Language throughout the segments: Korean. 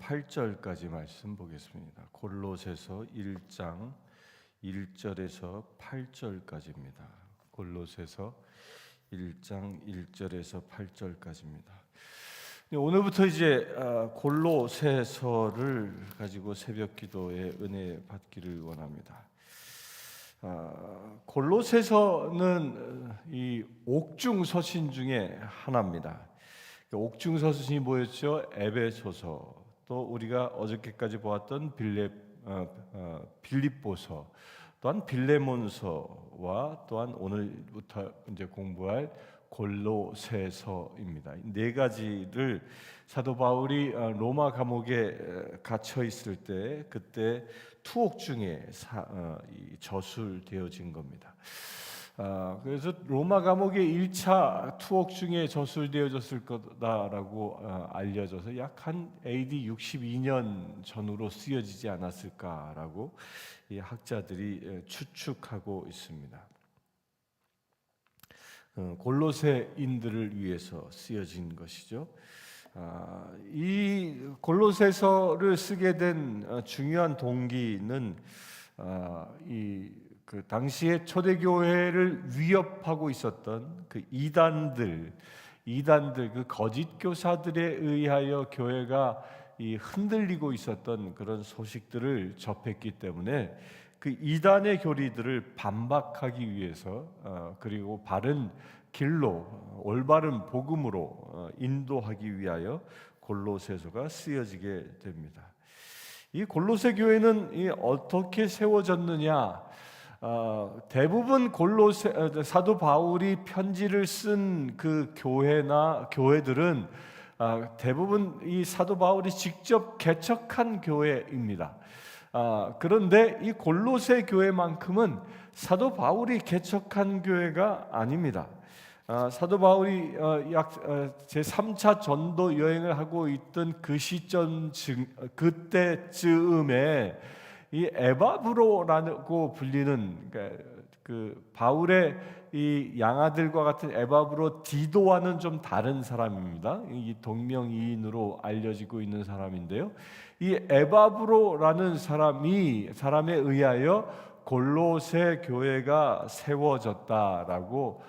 8절까지 말씀 보겠습니다. 골로새서 1장 1절에서 8절까지입니다. 골로새서 1장 1절에서 8절까지입니다. 오늘부터 이제 골로새서를 가지고 새벽 기도의 은혜 받기를 원합니다. 골로새서는 이 옥중 서신 중에 하나입니다. 옥중 서신이 뭐였죠? 에베소서, 또 우리가 어저께까지 보았던 빌립보서, 또한 빌레몬서와 또한 오늘부터 이제 공부할 골로새서입니다. 네 가지를 사도 바울이 로마 감옥에 갇혀 있을 때 그때 투옥 중에 저술되어진 겁니다. 그래서 로마 감옥에 1차 투옥 중에 저술되어졌을 거다라고 알려져서 약 한 AD 62년 전후로 쓰여지지 않았을까라고 이 학자들이 추측하고 있습니다. 골로새인들을 위해서 쓰여진 것이죠. 이 골로새서를 쓰게 된 중요한 동기는 그 당시에 초대교회를 위협하고 있었던 그 이단들 그 거짓 교사들에 의하여 교회가 흔들리고 있었던 그런 소식들을 접했기 때문에 그 이단의 교리들을 반박하기 위해서 그리고 바른 길로 올바른 복음으로 인도하기 위하여 골로새서가 쓰여지게 됩니다. 이 골로새 교회는 어떻게 세워졌느냐? 대부분 사도 바울이 편지를 쓴 그 교회들은 대부분 이 사도 바울이 직접 개척한 교회입니다. 그런데 이 골로새 교회만큼은 사도 바울이 개척한 교회가 아닙니다. 사도 바울이 약 제3차 전도 여행을 하고 있던 그 시점 그때쯤에 이 에바브로라고 불리는 그 바울의 이 양아들과 같은 에바브로 디도와는 좀 다른 사람입니다. 이 동명이인으로 알려지고 있는 사람인데요. 이 에바브로라는 사람에 의하여 골로새 교회가 세워졌다라고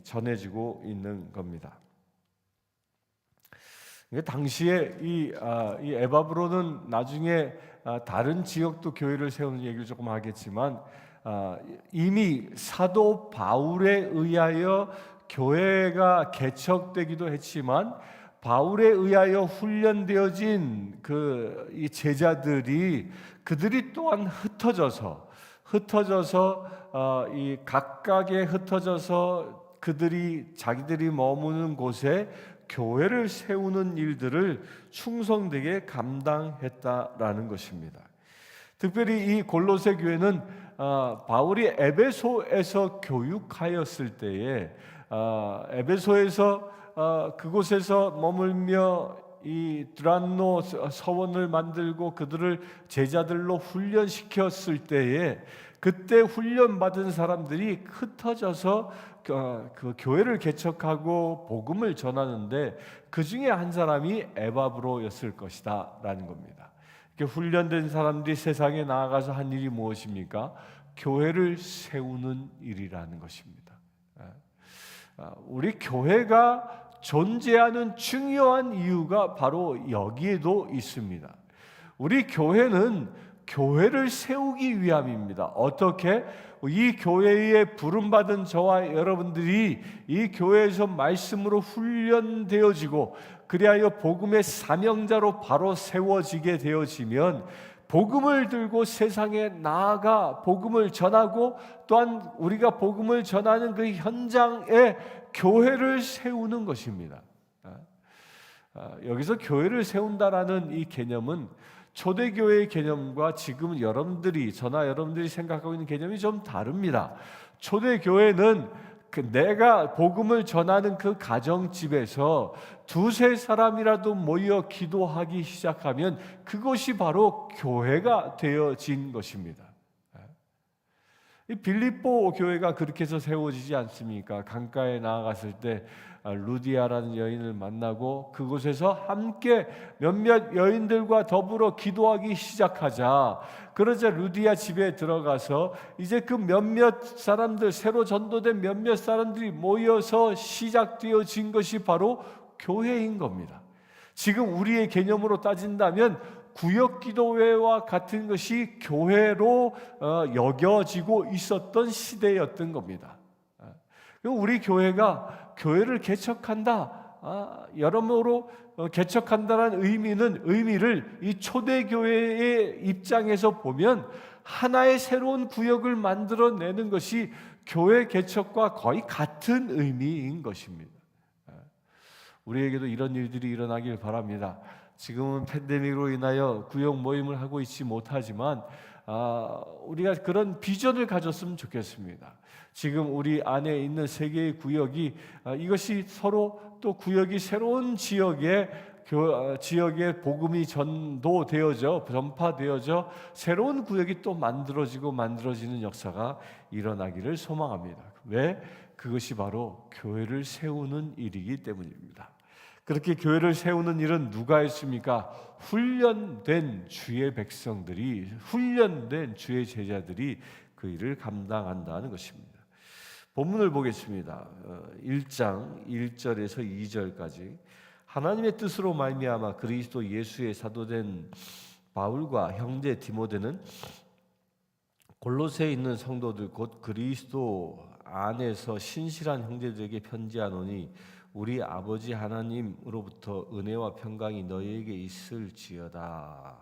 전해지고 있는 겁니다. 당시에 이 에바브로는 나중에 다른 지역도 교회를 세우는 얘기를 조금 하겠지만 이미 사도 바울에 의하여 교회가 개척되기도 했지만 바울에 의하여 훈련되어진 이 제자들이 그들이 또한 흩어져서 이 각각에 흩어져서 자기들이 머무는 곳에 교회를 세우는 일들을 충성되게 감당했다라는 것입니다. 특별히 이 골로새 교회는 바울이 에베소에서 교육하였을 때에 에베소에서 그곳에서 머물며 이 드란노 서원을 만들고 그들을 제자들로 훈련시켰을 때에 그때 훈련받은 사람들이 흩어져서 그 교회를 개척하고 복음을 전하는데 그 중에 한 사람이 에바브로였을 것이다 라는 겁니다. 훈련된 사람들이 세상에 나아가서 한 일이 무엇입니까? 교회를 세우는 일이라는 것입니다. 우리 교회가 존재하는 중요한 이유가 바로 여기에도 있습니다. 우리 교회는 교회를 세우기 위함입니다. 어떻게? 이 교회에 부름받은 저와 여러분들이 이 교회에서 말씀으로 훈련되어지고 그리하여 복음의 사명자로 바로 세워지게 되어지면 복음을 들고 세상에 나아가 복음을 전하고 또한 우리가 복음을 전하는 그 현장에 교회를 세우는 것입니다. 여기서 교회를 세운다라는 이 개념은 초대교회의 개념과 지금 저나 여러분들이 생각하고 있는 개념이 좀 다릅니다. 초대교회는 내가 복음을 전하는 그 가정집에서 두세 사람이라도 모여 기도하기 시작하면 그것이 바로 교회가 되어진 것입니다. 이 빌립보 교회가 그렇게 해서 세워지지 않습니까? 강가에 나아갔을 때 루디아라는 여인을 만나고 그곳에서 함께 몇몇 여인들과 더불어 기도하기 시작하자. 그러자 루디아 집에 들어가서 이제 그 몇몇 사람들, 새로 전도된 몇몇 사람들이 모여서 시작되어진 것이 바로 교회인 겁니다. 지금 우리의 개념으로 따진다면 구역기도회와 같은 것이 교회로 여겨지고 있었던 시대였던 겁니다. 우리 교회가 교회를 개척한다, 여러모로 개척한다는 의미를 이 초대교회의 입장에서 보면 하나의 새로운 구역을 만들어내는 것이 교회 개척과 거의 같은 의미인 것입니다. 우리에게도 이런 일들이 일어나길 바랍니다. 지금은 팬데믹으로 인하여 구역 모임을 하고 있지 못하지만 우리가 그런 비전을 가졌으면 좋겠습니다. 지금 우리 안에 있는 세 개의 구역이 이것이 서로 또 구역이 새로운 지역에 복음이 전파되어져 새로운 구역이 또 만들어지는 역사가 일어나기를 소망합니다. 왜? 그것이 바로 교회를 세우는 일이기 때문입니다. 그렇게 교회를 세우는 일은 누가 했습니까? 훈련된 주의 백성들이, 훈련된 주의 제자들이 그 일을 감당한다는 것입니다. 본문을 보겠습니다. 1장 1절에서 2절까지 하나님의 뜻으로 말미암아 그리스도 예수의 사도된 바울과 형제 디모데는 골로새에 있는 성도들 곧 그리스도 안에서 신실한 형제들에게 편지하노니 우리 아버지 하나님으로부터 은혜와 평강이 너희에게 있을지어다.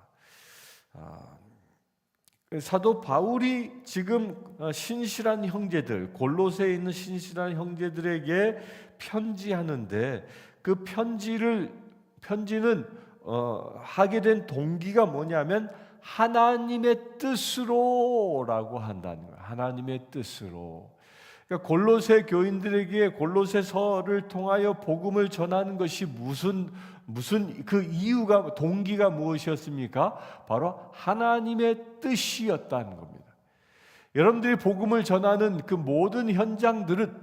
사도 바울이 지금 신실한 형제들, 골로새에 있는 신실한 형제들에게 편지하는데 그 편지는 하게 된 동기가 뭐냐면 하나님의 뜻으로라고 한다는 거예요. 하나님의 뜻으로. 그러니까 골로새 교인들에게 골로새서를 통하여 복음을 전하는 것이 무슨 그 이유가, 동기가 무엇이었습니까? 바로 하나님의 뜻이었다는 겁니다. 여러분들이 복음을 전하는 그 모든 현장들은,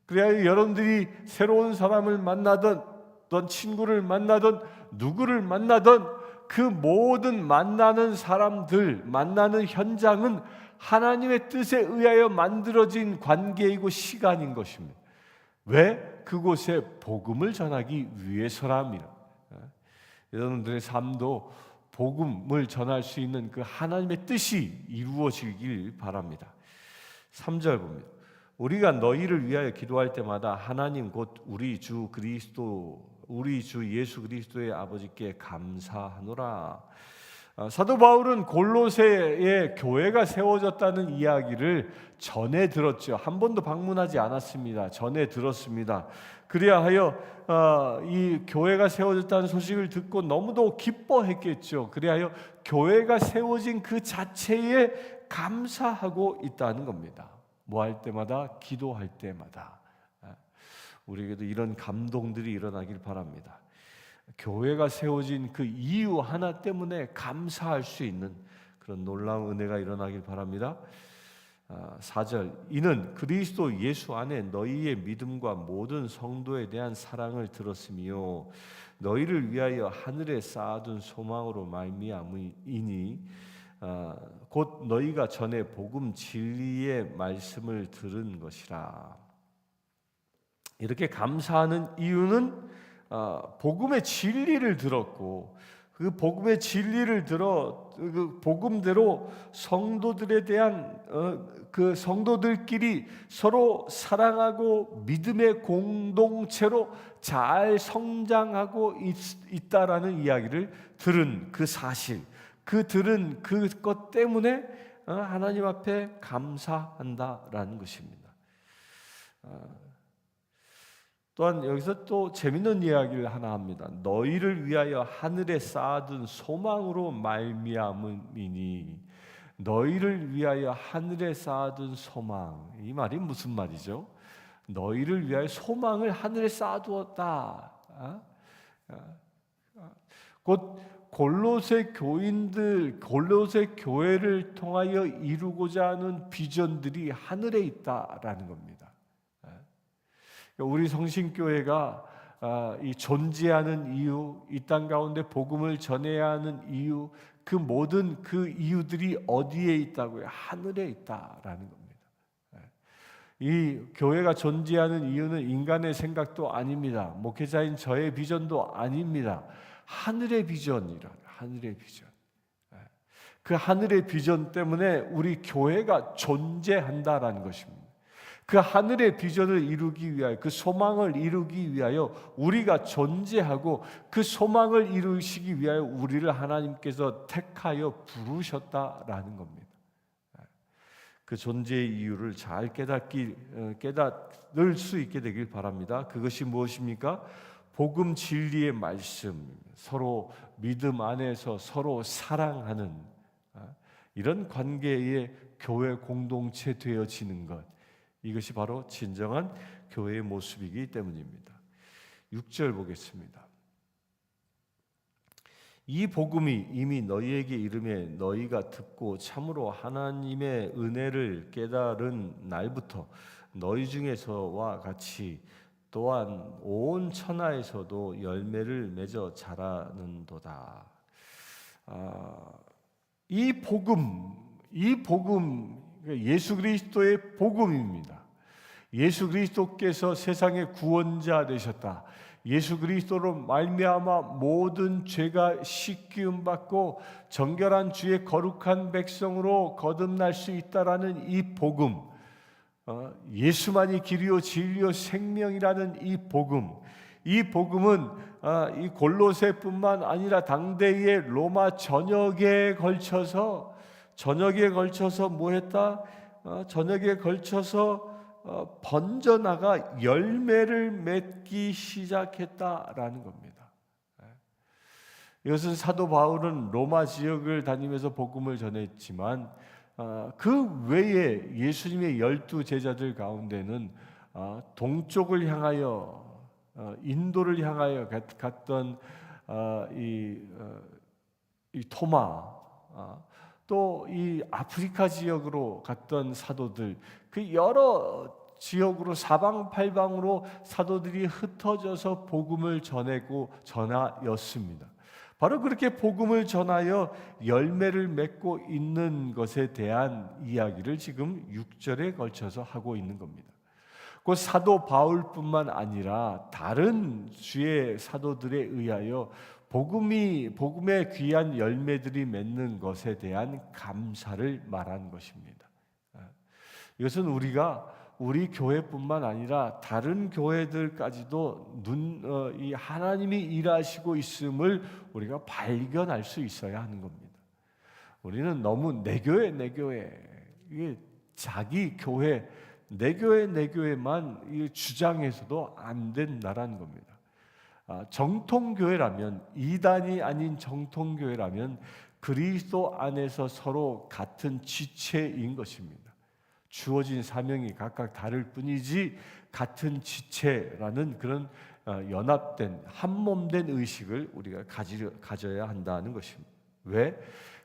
그래야 여러분들이 새로운 사람을 만나든 또 친구를 만나든 누구를 만나든 그 모든 만나는 사람들, 만나는 현장은 하나님의 뜻에 의하여 만들어진 관계이고 시간인 것입니다. 왜? 그곳에 복음을 전하기 위해서랍니다. 여러분들의 삶도 복음을 전할 수 있는 그 하나님의 뜻이 이루어지길 바랍니다. 3절 봅니다. 우리가 너희를 위하여 기도할 때마다 하나님 곧 우리 주 예수 그리스도의 아버지께 감사하노라. 사도 바울은 골로새에 교회가 세워졌다는 이야기를 전에 들었죠. 한 번도 방문하지 않았습니다. 전에 들었습니다. 그리하여 이 교회가 세워졌다는 소식을 듣고 너무도 기뻐했겠죠. 그리하여 교회가 세워진 그 자체에 감사하고 있다는 겁니다. 뭐 할 때마다, 기도할 때마다. 우리에게도 이런 감동들이 일어나길 바랍니다. 교회가 세워진 그 이유 하나 때문에 감사할 수 있는 그런 놀라운 은혜가 일어나길 바랍니다. 4절 이는 그리스도 예수 안에 너희의 믿음과 모든 성도에 대한 사랑을 들었으며 너희를 위하여 하늘에 쌓아둔 소망으로 말미암으니 곧 너희가 전에 복음 진리의 말씀을 들은 것이라. 이렇게 감사하는 이유는 복음의 진리를 들었고 그 복음의 진리를 들어 그 복음대로 성도들에 대한 그 성도들끼리 서로 사랑하고 믿음의 공동체로 잘 성장하고 있다라는 이야기를 들은 그 사실, 들은 그것 때문에 하나님 앞에 감사한다라는 것입니다. 또한 여기서 또 재밌는 이야기를 하나 합니다. 너희를 위하여 하늘에 쌓아둔 소망으로 말미암으니. 너희를 위하여 하늘에 쌓아둔 소망, 이 말이 무슨 말이죠? 너희를 위하여 소망을 하늘에 쌓아두었다. 곧 골로새 교인들, 골로새 교회를 통하여 이루고자 하는 비전들이 하늘에 있다라는 겁니다. 우리 성신교회가 이 존재하는 이유, 이 땅 가운데 복음을 전해야 하는 이유, 그 모든 그 이유들이 어디에 있다고요? 하늘에 있다라는 겁니다. 이 교회가 존재하는 이유는 인간의 생각도 아닙니다. 목회자인 저의 비전도 아닙니다. 하늘의 비전이라, 하늘의 비전. 그 하늘의 비전 때문에 우리 교회가 존재한다라는 것입니다. 그 하늘의 비전을 이루기 위하여, 그 소망을 이루기 위하여 우리가 존재하고, 그 소망을 이루시기 위하여 우리를 하나님께서 택하여 부르셨다라는 겁니다. 그 존재의 이유를 잘 깨닫을 수 있게 되길 바랍니다. 그것이 무엇입니까? 복음 진리의 말씀, 서로 믿음 안에서 서로 사랑하는 이런 관계의 교회 공동체 되어지는 것, 이것이 바로 진정한 교회의 모습이기 때문입니다. 6절 보겠습니다. 이 복음이 이미 너희에게 이르매 너희가 듣고 참으로 하나님의 은혜를 깨달은 날부터 너희 중에서와 같이 또한 온 천하에서도 열매를 맺어 자라는도다. 이 복음 예수 그리스도의 복음입니다. 예수 그리스도께서 세상의 구원자 되셨다. 예수 그리스도로 말미암아 모든 죄가 씻기움 받고 정결한 주의 거룩한 백성으로 거듭날 수 있다라는 이 복음, 예수만이 길이요 진리요 생명이라는 이 복음은 이 골로새뿐만 아니라 당대의 로마 전역에 걸쳐서 뭐했다? 전역에 걸쳐서 번져나가 열매를 맺기 시작했다라는 겁니다. 이것은 사도 바울은 로마 지역을 다니면서 복음을 전했지만 그 외에 예수님의 12 제자들 가운데는 동쪽을 향하여 인도를 향하여 갔던 이 토마, 또 이 아프리카 지역으로 갔던 사도들, 그 여러 지역으로 사방팔방으로 사도들이 흩어져서 복음을 전하였습니다. 바로 그렇게 복음을 전하여 열매를 맺고 있는 것에 대한 이야기를 지금 6절에 걸쳐서 하고 있는 겁니다. 그 사도 바울뿐만 아니라 다른 주의 사도들에 의하여 복음의 귀한 열매들이 맺는 것에 대한 감사를 말하는 것입니다. 이것은 우리 교회뿐만 아니라 다른 교회들까지도 이 하나님이 일하시고 있음을 우리가 발견할 수 있어야 하는 겁니다. 우리는 너무 내 교회 이게 자기 교회 내 교회만 주장해서도 안 된다라는 겁니다. 정통교회라면, 이단이 아닌 정통교회라면 그리스도 안에서 서로 같은 지체인 것입니다. 주어진 사명이 각각 다를 뿐이지 같은 지체라는 그런 연합된 한몸된 의식을 우리가 가져야 한다는 것입니다. 왜?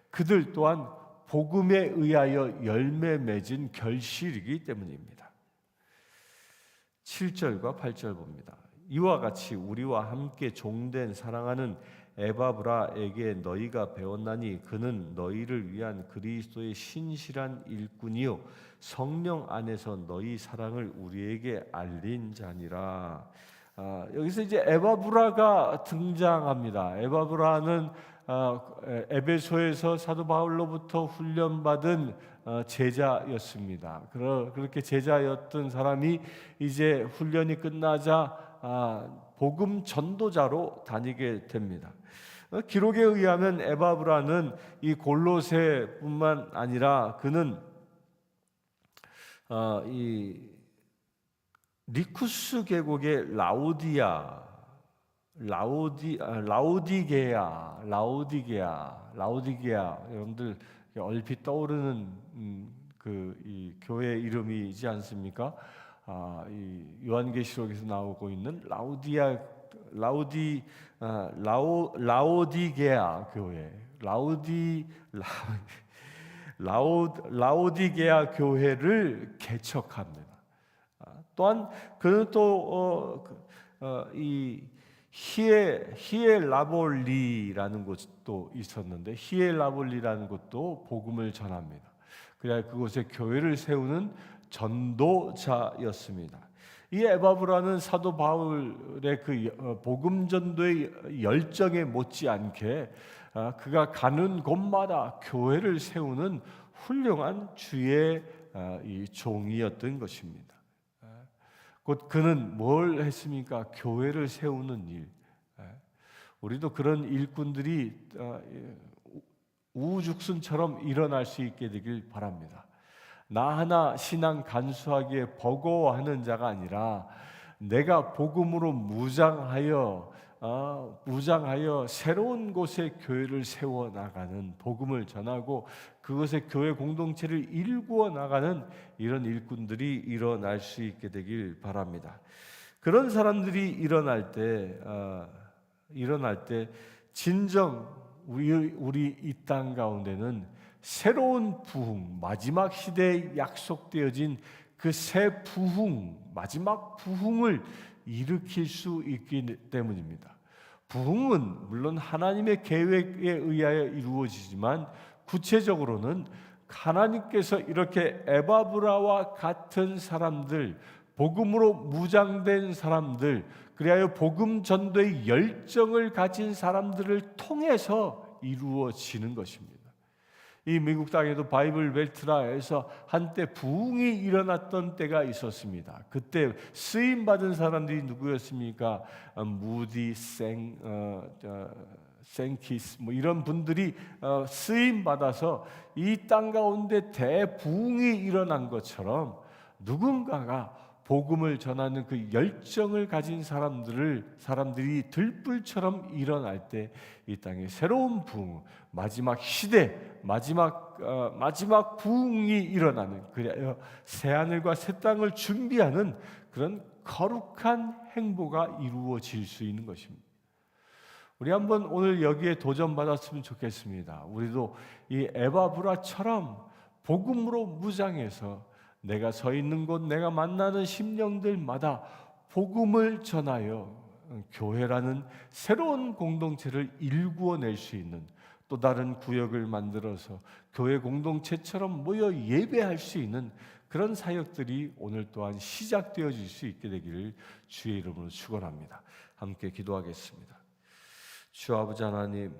그들 또한 복음에 의하여 열매 맺은 결실이기 때문입니다. 7절과 8절 봅니다. 이와 같이 우리와 함께 종된 사랑하는 에바브라에게 너희가 배웠나니 그는 너희를 위한 그리스도의 신실한 일꾼이요 성령 안에서 너희 사랑을 우리에게 알린 자니라. 여기서 이제 에바브라가 등장합니다. 에바브라는 에베소에서 사도 바울로부터 훈련받은 제자였습니다. 그렇게 제자였던 사람이 이제 훈련이 끝나자 복음 전도자로 다니게 됩니다. 기록에 의하면 에바브라는 이 골로새뿐만 아니라 그는 이 리쿠스 계곡의 라우디게아 여러분들 얼핏 떠오르는 이 교회 이름이지 않습니까? 이 요한계시록에서 나오고 있는 라오디게아 교회, 라오디게아 교회를 개척합니다. 또한 그는 이 히엘라볼리라는 곳도 있었는데 히엘라볼리라는 곳도 복음을 전합니다. 그래야 그곳에 교회를 세우는 전도자였습니다. 이 에바브라는 사도 바울의 그 복음 전도의 열정에 못지않게 그가 가는 곳마다 교회를 세우는 훌륭한 주의 이 종이었던 것입니다. 곧 그는 뭘 했습니까? 교회를 세우는 일. 우리도 그런 일꾼들이 우후죽순처럼 일어날 수 있게 되길 바랍니다. 나 하나 신앙 간수하기에 버거워하는 자가 아니라 내가 복음으로 무장하여 새로운 곳에 교회를 세워 나가는, 복음을 전하고 그것의 교회 공동체를 일구어 나가는 이런 일꾼들이 일어날 수 있게 되길 바랍니다. 그런 사람들이 일어날 때 진정 우리 이 땅 가운데는 새로운 부흥, 마지막 시대에 약속되어진 그 새 부흥, 마지막 부흥을 일으킬 수 있기 때문입니다. 부흥은 물론 하나님의 계획에 의하여 이루어지지만 구체적으로는 하나님께서 이렇게 에바브라와 같은 사람들, 복음으로 무장된 사람들, 그리하여 복음 전도의 열정을 가진 사람들을 통해서 이루어지는 것입니다. 이 미국 땅에도 바이블 벨트라에서 한때 부흥이 일어났던 때가 있었습니다. 그때 쓰임 받은 사람들이 누구였습니까? 무디, 생키스 뭐 이런 분들이 쓰임 받아서 이 땅 가운데 대부흥이 일어난 것처럼 누군가가 복음을 전하는 그 열정을 가진 사람들이 들불처럼 일어날 때 이 땅에 새로운 부흥, 마지막 시대, 마지막 부흥이 일어나는, 그래야 새 하늘과 새 땅을 준비하는 그런 거룩한 행보가 이루어질 수 있는 것입니다. 우리 한번 오늘 여기에 도전받았으면 좋겠습니다. 우리도 이 에바브라처럼 복음으로 무장해서 내가 서 있는 곳, 내가 만나는 심령들마다 복음을 전하여 교회라는 새로운 공동체를 일구어낼 수 있는, 또 다른 구역을 만들어서 교회 공동체처럼 모여 예배할 수 있는 그런 사역들이 오늘 또한 시작되어질 수 있게 되기를 주의 이름으로 축원합니다. 함께 기도하겠습니다. 주 아버지 하나님,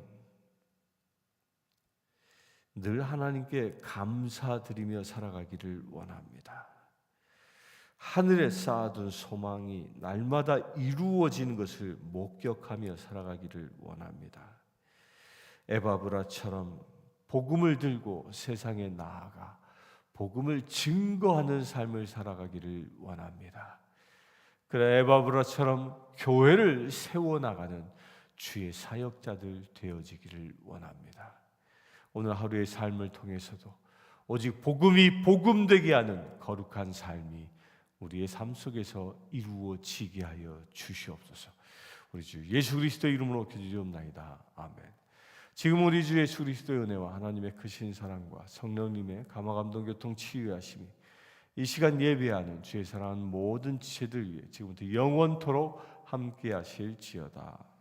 늘 하나님께 감사드리며 살아가기를 원합니다. 하늘에 쌓아둔 소망이 날마다 이루어지는 것을 목격하며 살아가기를 원합니다. 에바브라처럼 복음을 들고 세상에 나아가 복음을 증거하는 삶을 살아가기를 원합니다. 그래 에바브라처럼 교회를 세워나가는 주의 사역자들 되어지기를 원합니다. 오늘 하루의 삶을 통해서도 오직 복음이 복음되게 하는 거룩한 삶이 우리의 삶 속에서 이루어지게 하여 주시옵소서. 우리 주 예수 그리스도의 이름으로 기도드리옵나이다. 아멘. 지금 우리 주 예수 그리스도의 은혜와 하나님의 크신 사랑과 성령님의 감화감동 교통 치유하심이 이 시간 예배하는 주의 사랑하는 모든 지체들 위해 지금부터 영원토록 함께 하실지어다.